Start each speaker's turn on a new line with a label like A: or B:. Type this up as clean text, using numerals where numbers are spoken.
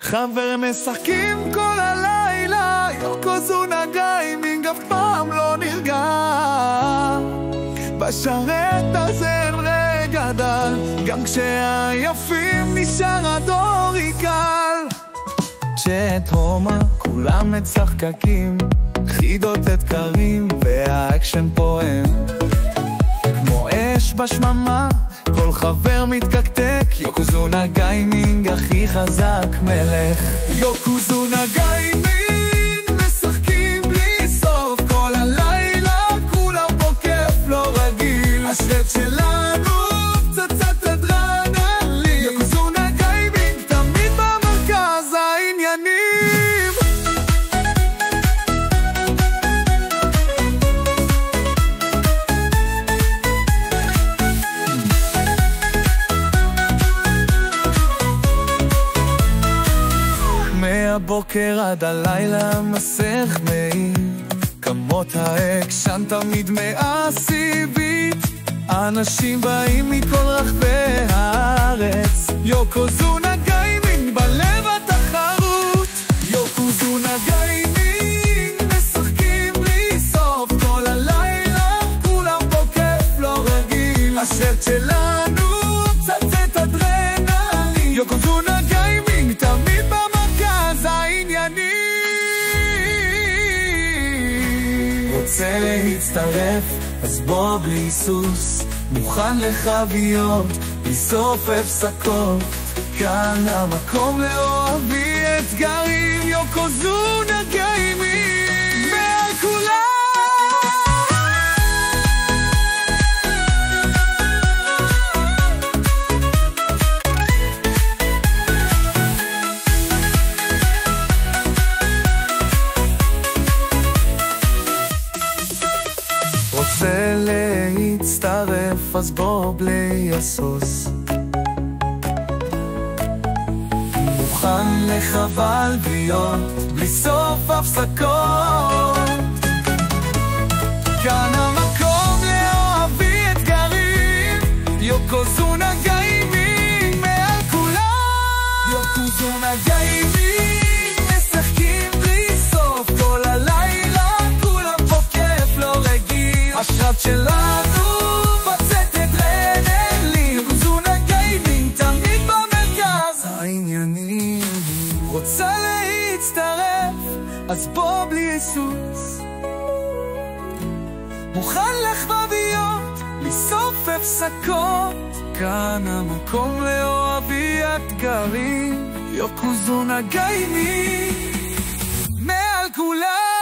A: חבר משחקים כל הלילה, יוקוזונה גיימינג אף פעם לא נרגע. בשרת הזה אין רגע דל, גם כשהיפים נשאר הדורי קל. צ'אט הומה, כולם מצחקקים, חידות אתגרים והאקשן פועם כמו אש בשממה, כל חבר מתקקטק. יוקוזונה גיימינג הכי חזק מלך. יוקוזונה גיימינג משחקים בלי סוף כל הלילה, כולם פה כיף לא רגיל. השרת שלנו פצצת אדרנלין. יוקוזונה גיימינג תמיד במרכז העניינים. מהבוקר עד הלילה מסך מאיר, כמות האקשן תמיד מאסיבית. אנשים באים מכל רחבי הארץ, יוקוזונה גיימינג בלב התחרות. יוקוזונה גיימינג משחקים בלי סוף כל הלילה, כולם פה כיף לא רגיל. השרת שלנו פצצת אדרנלין. יוקוזונה גיימינג תמיד במרכז העניינים. רוצה להצטרף? אז בוא בלי סוס, מוכן לחוויות בלי סוף הפסקות. כאן המקום לאוהבי אתגרים. יוקוזונה גיימינג מעל כולם. רוצה להצטרף? אז בוא בלי הסוס, מוכן לחבל ביות בלי סוף הפסקות. כאן המקום לאוהבי אתגרים. יוקוזונה גיימינג מעל כולם. יוקוזונה גיימינג משחקים בלי סוף כל הלילה, כולם פה כיף לא רגיל. השרת שלנו פצצת אדרנלין. יוקוזונה גיימינג תמיד במרכז העניינים. רוצה להצטרף? אז בוא בלי סוס, מוכן לחבביות בלי סוף הפסקות. כאן המקום לאוהבי אתגרים. יוקוזונה גיימינג מעל כולם.